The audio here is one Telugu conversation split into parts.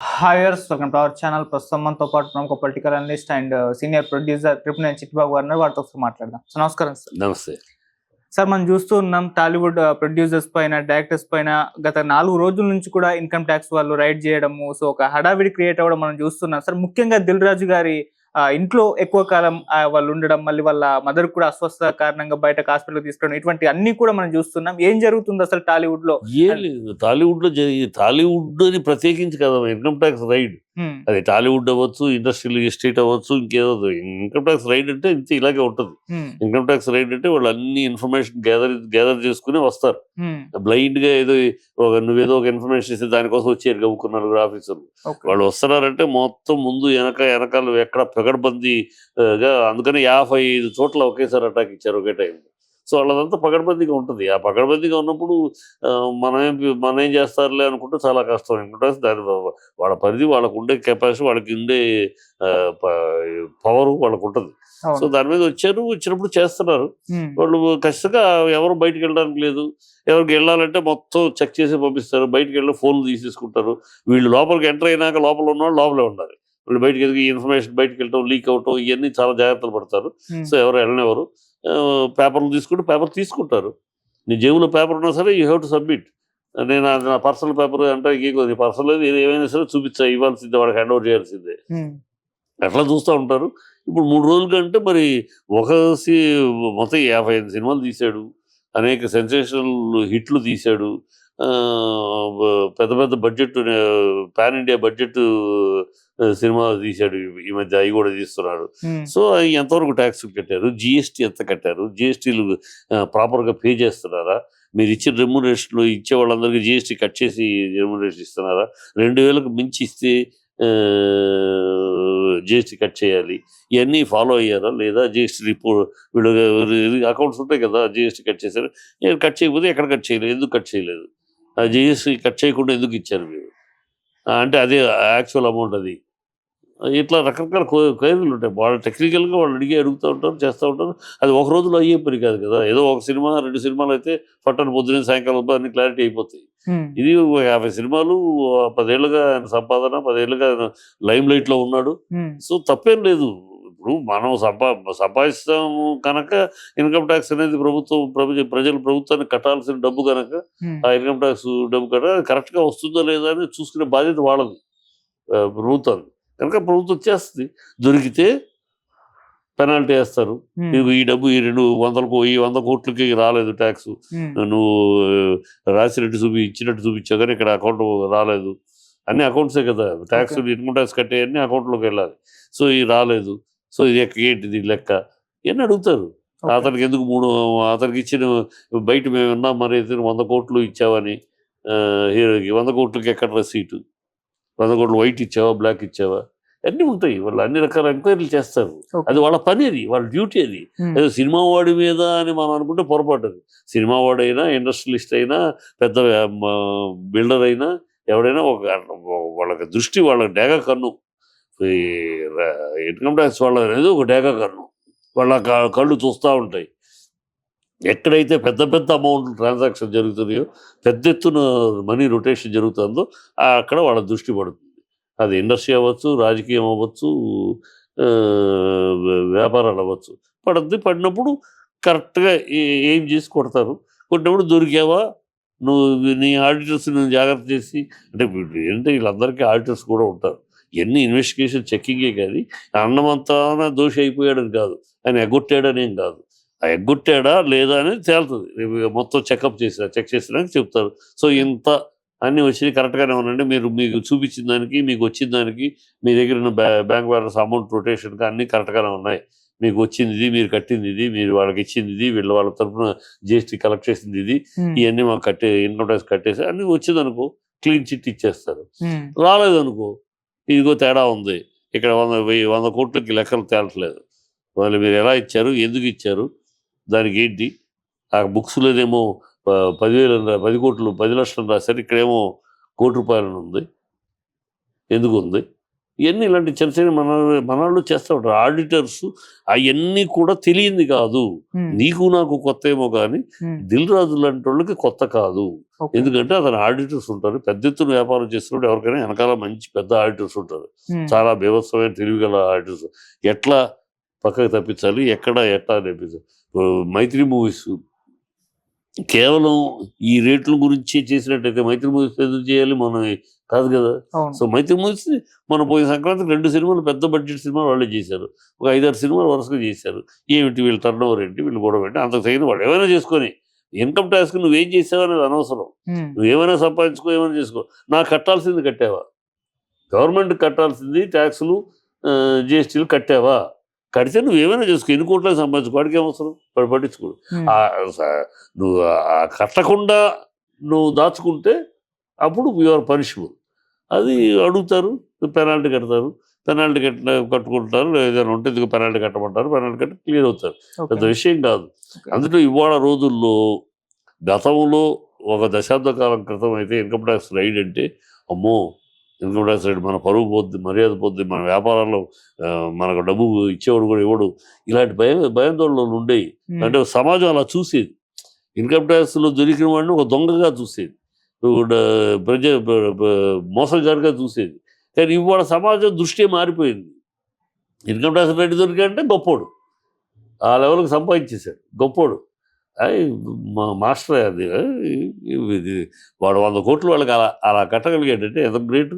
హాయర్స్ వెల్కమ్ టు అవర్ ఛానల్. ప్రస్తుతం మనతో పాటు ప్రముఖ political analyst and senior producer triple Chittibabu గారు వారితో మాట్లాడదాం. సో నమస్కారం సార్. నమస్తే సార్, మనం చూస్తూ ఉన్నాం టాలీవుడ్ ప్రొడ్యూసర్స్ పైన, డైరెక్టర్స్ పైన గత 4 రోజుల నుంచి కూడా ఇన్కమ్ ట్యాక్స్ వాళ్ళు రైడ్ చేయడము, సో ఒక హడావిడి క్రియేట్ అవ్వడం మనం చూస్తున్నాం సార్. ముఖ్యంగా దిల్ రాజు గారి ఇంట్లో ఎక్కువ కాలం వాళ్ళు ఉండడం, మళ్ళీ వాళ్ళ మదర్ కూడా అస్వస్థత కారణంగా బయటకు హాస్పిటల్ తీసుకోవడం, ఇటువంటి అన్ని కూడా మనం చూస్తున్నాం. ఏం జరుగుతుంది అసలు టాలీవుడ్ లో? ఏం లేదు, టాలీవుడ్ అని ప్రత్యేకించి కదా ఇన్కమ్ ట్యాక్స్ రైడ్. అది టాలీవుడ్ అవ్వచ్చు, ఇండస్ట్రియల్ ఎస్టేట్ అవ్వచ్చు, ఇంకేదో. ఇన్కమ్ ట్యాక్స్ రైడ్ అంటే ఇంత ఇలాగే ఉంటుంది. ఇన్కమ్ ట్యాక్స్ రైడ్ అంటే వాళ్ళు అన్ని ఇన్ఫర్మేషన్ గ్యాదర్ చేసుకుని వస్తారు. బ్లైండ్ గా ఏదో నువ్వేదో ఒక ఇన్ఫర్మేషన్ ఇస్తే దానికోసం వచ్చారు గవ్వుకున్నారు ఆఫీసర్లు. వాళ్ళు వస్తున్నారంటే మొత్తం ముందు వెనకాల ఎక్కడ పగడ్బందీగా, అందుకని 55 చోట్ల ఒకేసారి అటాక్ ఇచ్చారు ఒకే టైం. సో వాళ్ళదంతా పగడ్బందీగా ఉంటుంది. ఆ పగడ్బందీగా ఉన్నప్పుడు మనం ఏం చేస్తారులే అనుకుంటే చాలా కష్టం. ఎందుకంటే దాని వాళ్ళ పరిధి, వాళ్ళకు ఉండే కెపాసిటీ, వాళ్ళకి ఉండే పవర్ వాళ్ళకు ఉంటుంది. సో దాని మీద వచ్చినప్పుడు చేస్తున్నారు. వాళ్ళు ఖచ్చితంగా ఎవరు బయటకు వెళ్ళడానికి లేదు. ఎవరికి వెళ్ళాలంటే మొత్తం చెక్ చేసి పంపిస్తారు. బయటకు వెళ్ళి ఫోన్లు తీసేసుకుంటారు. వీళ్ళు లోపలికి ఎంటర్ అయినాక లోపల ఉన్నవాళ్ళు లోపలే ఉండాలి. వాళ్ళు బయటకు ఎదిగి ఇన్ఫర్మేషన్ బయటకు వెళ్ళటం, లీక్ అవటం, ఇవన్నీ చాలా జాగ్రత్తలు పడతారు. సో ఎవరు వెళ్ళనివ్వరు. పేపర్లు పేపర్ తీసుకుంటారు. నీ జేబులో పేపర్ ఉన్నా సరే యూ హ్యావ్ టు సబ్మిట్. నేను నా పర్సనల్ పేపర్ అంటే నీ పర్సనల్ ఏమైనా సరే ఇవ్వాల్సిందే, వాడికి హ్యాండ్ ఓవర్ చేయాల్సిందే. అట్లా చూస్తూ ఉంటారు. ఇప్పుడు 3 రోజుల కంటే మరి మొత్తం 55 సినిమాలు తీశాడు, అనేక సెన్సేషనల్ హిట్లు తీశాడు, పెద్ద పెద్ద budget, pan India budget cinema తీశాడు. ఈ మధ్య అవి కూడా తీస్తున్నాడు. సో ఎంతవరకు ట్యాక్స్ కట్టారు, జిఎస్టీ ఎంత కట్టారు, జిఎస్టీలు ప్రాపర్గా పే చేస్తున్నారా, మీరు ఇచ్చిన రెమ్యునరేషన్లో ఇచ్చే వాళ్ళందరికీ జిఎస్టీ కట్ చేసి రెమ్యునరేషన్ ఇస్తున్నారా, 2000కు మించి ఇస్తే జిఎస్టీ కట్ చేయాలి, ఇవన్నీ ఫాలో అయ్యారా లేదా, జిఎస్టీ రిపోర్ట్ వీళ్ళు అకౌంట్స్ ఉంటాయి కదా, జిఎస్టీ కట్ చేశారు, కట్ చేయకపోతే ఎక్కడ కట్ చేయలేదు, ఎందుకు కట్ చేయలేదు, జిఎస్టీ కట్ చేయకుండా ఎందుకు ఇచ్చారు మీరు, అంటే అదే యాక్చువల్ అమౌంట్ అది. ఇట్లా రకరకాల క్వైరీలు ఉంటాయి. వాళ్ళు టెక్నికల్గా వాళ్ళు అడుగుతూ ఉంటారు, చేస్తూ ఉంటారు. అది ఒక రోజులో అయ్యే పని కాదు కదా. ఏదో ఒక సినిమా 2 సినిమాలు అయితే పట్టణ పొద్దునే సాయంకాలం అన్ని క్లారిటీ అయిపోతాయి. ఇది 50 సినిమాలు, 10 ఏళ్ళుగా ఆయన సంపాదన, 10 ఏళ్ళుగా ఆయన లైమ్ లైట్లో ఉన్నాడు. సో తప్పేం లేదు. ఇప్పుడు మనం సంపాదిస్తాము కనుక ఇన్కమ్ ట్యాక్స్ అనేది ప్రభుత్వానికి కట్టాల్సిన డబ్బు కనుక ఆ ఇన్కమ్ ట్యాక్స్ డబ్బు కనుక కరెక్ట్గా వస్తుందో లేదా అని చూసుకునే బాధ్యత వాళ్ళది, ప్రభుత్వానికి. కనుక ప్రభుత్వం చేస్తుంది. దొరికితే పెనాల్టీ వేస్తారు. ఈ డబ్బు ఈ 100 కోట్లకి రాలేదు ట్యాక్స్, నువ్వు రాసినట్టు ఇచ్చినట్టు చూపించావు కానీ ఇక్కడ అకౌంట్ రాలేదు. అన్ని అకౌంట్సే కదా, ట్యాక్స్ ఇన్కమ్ ట్యాక్స్ కట్టే అన్ని అకౌంట్లోకి వెళ్ళాలి. సో ఇది రాలేదు, సో ఇది ఏంటిది లెక్క ఇవన్నీ అడుగుతారు. అతనికి ఎందుకు అతనికి ఇచ్చిన బయట మేము విన్నాం మరి 100 కోట్లు ఇచ్చావని, హీరోకి 100 కోట్లకి ఎక్కడ రసీటు, 100 కోట్లు వైట్ ఇచ్చావా, బ్లాక్ ఇచ్చావా, అన్నీ ఉంటాయి. వాళ్ళు అన్ని రకాల ఎంక్వైరీలు చేస్తారు. అది వాళ్ళ పని, అది వాళ్ళ డ్యూటీ. అది ఏదో సినిమా వాడి మీద అని మనం అనుకుంటే పొరపాటు. అది సినిమా వాడైనా, ఇండస్ట్రియలిస్ట్ అయినా, పెద్ద బిల్డర్ అయినా, ఎవడైనా వాళ్ళకి దృష్టి, వాళ్ళకి డేగా కన్ను. ఇన్కమ్ ట్యాక్స్ వాళ్ళ అనేది ఒక డేగా కన్ను. వాళ్ళ కళ్ళు చూస్తూ ఉంటాయి. ఎక్కడైతే పెద్ద పెద్ద అమౌంట్ ట్రాన్సాక్షన్ జరుగుతున్నాయో, పెద్ద ఎత్తున మనీ రొటేషన్ జరుగుతుందో అక్కడ వాళ్ళ దృష్టి పడుతుంది. అది ఇండస్ట్రీ అవ్వచ్చు, రాజకీయం అవ్వచ్చు, వ్యాపారాలు అవ్వచ్చు. పడినప్పుడు కరెక్ట్గా ఏం చేసి కొడతారు. కొట్టినప్పుడు దొరికావా, నువ్వు నీ ఆడిటర్స్ని జాగ్రత్త చేసి, అంటే వీళ్ళందరికీ ఆడిటర్స్ కూడా ఉంటారు. ఎన్ని ఇన్వెస్టిగేషన్ చెక్కింగే కానీ అన్నమంతా దోషి అయిపోయాడని కాదు, ఆయన ఎగ్గొట్టాడనేం కాదు. ఆ ఎగ్గొట్టాడా లేదా అనేది తేలుతుంది. మొత్తం చెక్ చేసినాక చెప్తారు. సో ఇంత అన్నీ వచ్చినాయి, కరెక్ట్గానే ఉండండి, మీకు చూపించిన దానికి, మీకు వచ్చిన దానికి, మీ దగ్గర ఉన్న బ్యాంక్ బ్యాలెన్స్, అమౌంట్ రొటేషన్కి అన్నీ కరెక్ట్గానే ఉన్నాయి, మీకు వచ్చింది ఇది, మీరు కట్టింది ఇది, మీరు వాళ్ళకి ఇచ్చింది ఇది, వాళ్ళ తరఫున జిఎస్టీ కలెక్ట్ చేసింది ఇది, ఇవన్నీ మాకు ఇన్కమ్ ట్యాక్స్ కట్టేసి అన్నీ వచ్చిందనుకో క్లీన్ చిట్ ఇచ్చేస్తారు. రాలేదనుకో ఇదిగో తేడా ఉంది, ఇక్కడ 100 కోట్లకి లెక్కలు తేలట్లేదు, వాళ్ళు మీరు ఎలా ఇచ్చారు, ఎందుకు ఇచ్చారు, దానికి ఏంటి, ఆ బుక్స్లోనేమో 10 కోట్లు 10 లక్షలు రాశారు, ఇక్కడేమో ₹1 కోటి ఉంది, ఎందుకు ఉంది, ఇవన్నీ ఇలాంటి చిన్న చిన్న మనవాళ్ళు చేస్తూ ఉంటారు ఆడిటర్స్. అవన్నీ కూడా తెలియంది కాదు, నీకు నాకు కొత్త ఏమో కానీ దిల్ రాజు లాంటి వాళ్ళకి కొత్త కాదు. ఎందుకంటే అతను ఆడిటర్స్ ఉంటారు, పెద్ద ఎత్తున వ్యాపారం చేస్తున్నప్పుడు ఎవరికైనా వెనకాల మంచి పెద్ద ఆడిటర్స్ ఉంటారు, చాలా బీభత్సమైన తెలివిగల ఆడిటర్స్. ఎట్లా పక్కకు తప్పించాలి, ఎట్లా తెప్పించాలి. మైత్రి మూవీస్ కేవలం ఈ రేట్ల గురించి చేసినట్టయితే మైత్రి మూవీస్ ఎందుకు చేయాలి, మనం కాదు కదా. సో మైత్రి మూవీస్ మనం పోయిన సంక్రాంతికి 2 సినిమాలు పెద్ద బడ్జెట్ సినిమాలు వాళ్ళే చేశారు, ఒక 5-6 సినిమాలు వరుసగా చేశారు. ఏమిటి వీళ్ళు టర్న్ ఓవర్ ఏంటి, వీళ్ళు గొడవ ఏంటి, అంతకు తగిన వాడు ఏమైనా చేసుకొని ఇన్కమ్ ట్యాక్స్ నువ్వేం చేసావు అనేది అనవసరం. నువ్వేమైనా సంపాదించుకో, ఏమైనా చేసుకో, నాకు కట్టాల్సింది కట్టావా, గవర్నమెంట్ కట్టాల్సింది ట్యాక్సులు జిఎస్టీలు కట్టావా, కడితే నువ్వేమైనా చేసుకో, ఎన్ని కోట్లకు సంపాదించుకో, వాడికి ఏమవసరం, వాడు పట్టించుకోడు. నువ్వు కట్టకుండా నువ్వు దాచుకుంటే అప్పుడు యువర్ పనిషబుల్. అది అడుగుతారు, పెనాల్టీ కడతారు, పెనాల్టీ కట్టుకుంటారు, ఏదైనా ఉంటే ఎందుకు పెనాల్టీ కట్టమంటారు, పెనాల్టీ కట్టి క్లియర్ అవుతారు. పెద్ద విషయం కాదు. అందులో ఇవాళ రోజుల్లో, గతంలో ఒక దశాబ్ద కాలం క్రితం అయితే ఇన్కమ్ ట్యాక్స్ రైడ్ అంటే అమ్మో, ఇన్కమ్ ట్యాక్స్ రైడ్ మన పరువు పోద్ది, మర్యాద పోద్ది, మన వ్యాపారాల్లో మనకు డబ్బు ఇచ్చేవాడు కూడా ఇవ్వడు, ఇలాంటి భయాందోళనలు ఉండేవి. అంటే సమాజం అలా చూసేది, ఇన్కమ్ ట్యాక్స్లో దొరికిన వాడిని ఒక దొంగగా చూసేది, మోసగారిగా చూసేది. కానీ ఇవాళ సమాజం దృష్టి మారిపోయింది. ఇన్కమ్ ట్యాక్స్ రైడ్ దొరికంటే గొప్పోడు, ఆ లెవెల్కి సంపాదించేశాడు, గొప్పోడు, మాస్టర్ అది. వాడు 100 కోట్లు వాళ్ళకి అలా కట్టగలిగాడంటే ఎంత గ్రేటు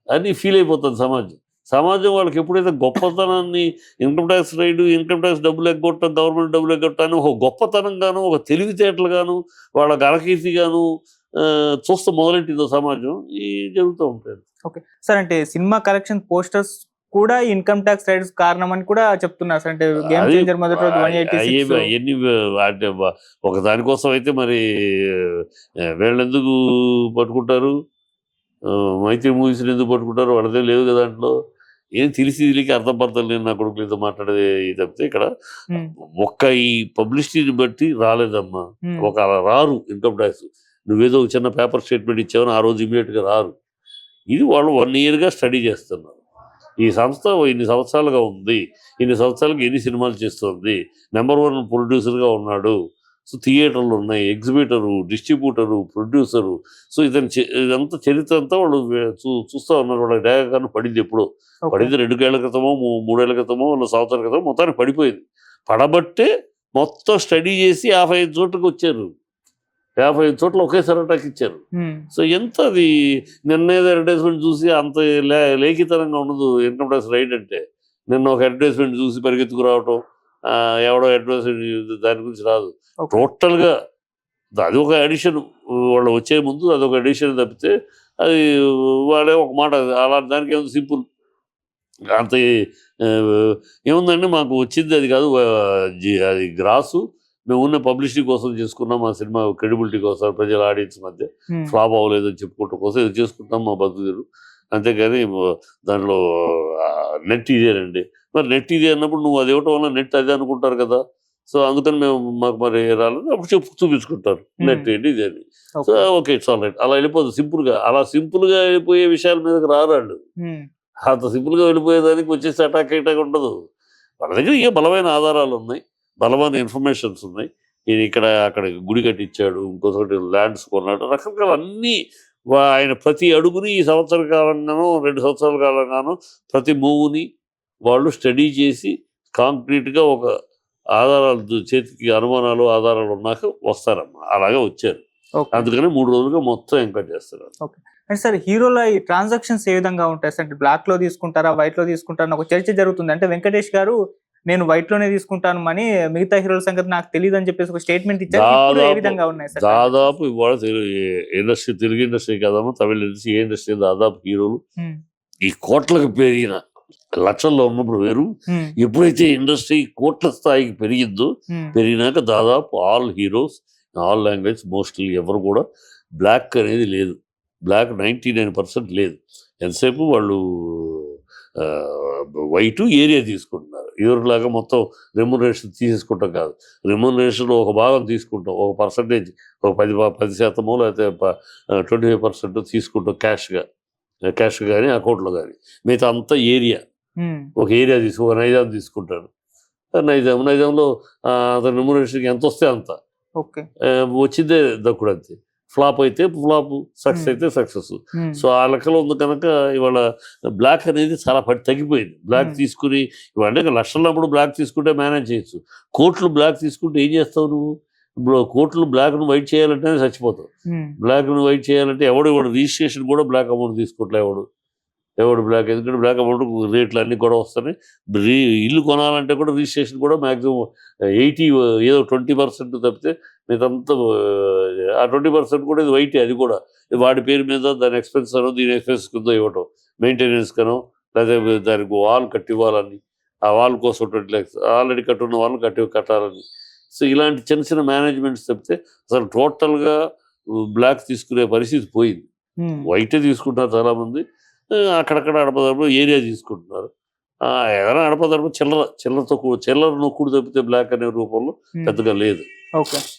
అని ఫీల్ అయిపోతుంది సమాజం. వాళ్ళకి ఎప్పుడైతే గొప్పతనాన్ని, income tax raid, income tax డబ్బులు ఎగ్గొట్టడం, గవర్నమెంట్ డబ్బులు ఎగ్గొట్టని ఒక గొప్పతనంగాను, ఒక తెలివితేటలుగాను, వాళ్ళ ఘనకీర్తిగాను చూస్తూ మొదలెట్టిందో సమాజం, ఈ జరుగుతూ ఉంటాయి. ఓకే సార్, అంటే సినిమా కలెక్షన్ పోస్టర్స్ కూడా ఇన్కమ్ ట్యాక్స్ రైడ్స్ కారణం అని కూడా చెప్తున్నారు సార్. అంటే గేమ్ చేంజర్ మొదటి రోజు 186 అవన్నీ అంటే ఒక దానికోసం అయితే మరి వీళ్ళెందుకు పట్టుకుంటారు, మైత్రి మూవీస్ని ఎందుకు పట్టుకుంటారు, వాళ్ళదే లేదు కదా దాంట్లో. ఏం తెలియక అర్థం పడతాను నేను నా కొడుకులతో మాట్లాడేది తప్పితే ఇక్కడ ఒక్క ఈ పబ్లిసిటీని బట్టి రాలేదమ్మా. ఒక అలా రారు ఇన్కమ్ ట్యాక్స్, నువ్వేదో ఒక చిన్న పేపర్ స్టేట్మెంట్ ఇచ్చావని ఆ రోజు ఇమీడియట్గా రారు. ఇది వాళ్ళు 1 ఇయర్గా స్టడీ చేస్తున్నారు. ఈ సంస్థ ఇన్ని సంవత్సరాలుగా ఉంది, ఇన్ని సంవత్సరాలకు ఎన్ని సినిమాలు చేస్తుంది, నెంబర్ 1 ప్రొడ్యూసర్గా ఉన్నాడు. సో థియేటర్లు ఉన్నాయి, ఎగ్జిబిటరు, డిస్ట్రిబ్యూటరు, ప్రొడ్యూసరు. సో ఇదంతా చరిత్ర అంతా వాళ్ళు చూస్తూ ఉన్నారు. వాళ్ళ డేగాను పడింది, ఎప్పుడో పడింది, 2 ఏళ్ల క్రితమో 3 ఏళ్ల క్రితమో 1 సంవత్సరాల క్రితమో మొత్తానికి పడిపోయింది. పడబట్టే మొత్తం స్టడీ చేసి 55 చోట్లకి వచ్చారు, 55 చోట్ల ఒకేసారి అటాక్ ఇచ్చారు. సో ఎంత అది నిన్నేదో అడ్వర్టైజ్మెంట్ చూసి అంత లేఖితనంగా ఉండదు ఇన్కమ్ ట్యాక్స్ రైడ్ అంటే. నిన్న ఒక అడ్వర్టైజ్మెంట్ చూసి పరిగెత్తుకు రావటం, ఎవడో అడ్వర్టైజ్మెంట్ దాని గురించి రాదు. టోటల్గా అది ఒక ఎడిషన్, వాళ్ళు వచ్చే ముందు అదొక ఎడిషన్ తప్పితే అది వాళ్ళే ఒక మాట, అలా దానికి ఏముంది, సింపుల్ అంత ఏముందండి, మాకు వచ్చింది అది కాదు, అది గ్రాసు, మేము ఉన్న పబ్లిసిటీ కోసం చేసుకున్నాం, మా సినిమా క్రెడిబిలిటీ కోసం, ప్రజల ఆడియన్స్ మధ్య ఫ్లాప్ అవ్వలేదని చెప్పుకోవటం కోసం ఇది చేసుకుంటాం మా బతుకులు, అంతేగాని దాంట్లో నెట్ ఇదేనండి. మరి నెట్ ఇదే అన్నప్పుడు నువ్వు అది ఇవ్వటం వల్ల నెట్ అదే అనుకుంటారు కదా. సో అందుకని మాకు మరి రాలేదు, అప్పుడు చూపించుకుంటారు నెట్ ఏంటి ఇది అని. So okay, it's all right, అలా వెళ్ళిపోతుంది సింపుల్గా. అలా సింపుల్గా వెళ్ళిపోయే విషయాల మీదకి రారాళ్ళు, అంత సింపుల్గా వెళ్ళిపోయేదానికి వచ్చేసి అటాక్ ఉండదు. వాళ్ళ దగ్గర ఏ బలమైన ఆధారాలు ఉన్నాయి, బలమైన ఇన్ఫర్మేషన్స్ ఉన్నాయి. ఇది అక్కడ గుడి కట్టించాడు, ఇంకోటి ల్యాండ్స్ కొన్నాడు, రకరకాల అన్నీ ఆయన ప్రతి అడుగుని ఈ సంవత్సర కాలంగానో 2 సంవత్సరాల కాలంగానో ప్రతి మూవ్ని వాళ్ళు స్టడీ చేసి కాంక్రీట్గా ఒక ఆధారాలు చేతికి అనుమానాలు ఆధారాలు ఉన్నాక వస్తారమ్మా. అలాగే వచ్చారు, అందుకని 3 రోజులుగా మొత్తం ఎంక్వైరీ చేస్తారు. అంటే సార్, హీరోల ఈ ట్రాన్సాక్షన్స్ ఏ విధంగా ఉంటాయి సార్? అంటే బ్లాక్ లో తీసుకుంటారా, వైట్ లో తీసుకుంటారా, ఒక చర్చ జరుగుతుంది. అంటే వెంకటేష్ గారు నేను వైట్ లోనే తీసుకుంటాను అని, మిగతా హీరోల సంగతి నాకు తెలియదు అని చెప్పేసి ఒక స్టేట్మెంట్ ఇచ్చారు. ఏ విధంగా ఉన్నాయి సార్? దాదాపు ఇవాళ ఇండస్ట్రీ, తెలుగు ఇండస్ట్రీ కదమ్మా, తమిళ ఇండస్ట్రీ, ఏ ఇండస్ట్రీ దాదాపు హీరోలు ఈ కోట్లకు పెరిగిన, లక్షల్లో ఉన్నప్పుడు వేరు, ఎప్పుడైతే ఇండస్ట్రీ కోట్ల స్థాయికి పెరిగినాక దాదాపు all heroes, all language mostly ఎవరు కూడా బ్లాక్ అనేది లేదు. బ్లాక్ 99% లేదు. ఎంతసేపు వాళ్ళు వైటు ఏరియా తీసుకుంటున్నారు. ఎవరిలాగా మొత్తం రెమ్యునరేషన్ తీసేసుకుంటాం కాదు, రెమ్యునరేషన్లో ఒక భాగం తీసుకుంటాం, ఒక పర్సంటేజ్, ఒక 10% లేకపోతే 25% తీసుకుంటాం క్యాష్గా. క్యాష్ కానీ అకౌంట్లో కానీ. మిగతా అంతా ఏరియా, ఒక ఏరియా ఒక నైజాం తీసుకుంటాడు. నైజాంలో అతని రెమ్యునరేషన్కి ఎంత వస్తే అంత ఓకే. వచ్చిందే దక్కుడు అంతే. ఫ్లాప్ అయితే ఫ్లాప్, సక్సెస్ అయితే సక్సెస్. సో ఆ లెక్కలో ఉంది కనుక ఇవాళ బ్లాక్ అనేది చాలా తగ్గిపోయింది. బ్లాక్ తీసుకుని ఇవాళ అంటే లక్షలప్పుడు బ్లాక్ తీసుకుంటే మేనేజ్ చేయొచ్చు. కోట్లు బ్లాక్ తీసుకుంటే ఏం చేస్తావు నువ్వు? కోట్లు బ్లాక్ను వైట్ చేయాలంటే చచ్చిపోతావు. బ్లాక్ను వైట్ చేయాలంటే ఎవడు రిజిస్ట్రేషన్ కూడా బ్లాక్ అమౌంట్ తీసుకుంటా ఎవడు బ్లాక్, ఎందుకంటే బ్లాక్ అమౌంట్ రేట్లు అన్నీ కూడా వస్తున్నాయి. ఇల్లు కొనాలంటే కూడా రిజిస్ట్రేషన్ కూడా మ్యాక్సిమం 80 ఏదో 20% తప్పితే మీదంతా ఆ 20% కూడా ఇది వైటే. అది కూడా వాడి పేరు మీద దాని ఎక్స్పెన్స్ అనో దీని ఎక్స్పెన్స్ కింద ఇవ్వటం, మెయింటెనెన్స్ కనో లేదా దానికి వాల్ కట్టివ్వాలని, ఆ వాల్ కోసం 20 lakhs ఆల్రెడీ కట్టున్న వాళ్ళు కట్టాలని. సో ఇలాంటి చిన్న చిన్న మేనేజ్మెంట్స్ తప్పితే అసలు టోటల్గా బ్లాక్ తీసుకునే పరిస్థితి పోయింది. వైటే తీసుకుంటున్నారు చాలామంది. అక్కడక్కడ అడపదడప ఏరియా తీసుకుంటున్నారు. ఏదైనా అడపదడప చిల్లర నొక్కుడు తప్పితే బ్లాక్ అనే రూపంలో పెద్దగా లేదు. ఓకే.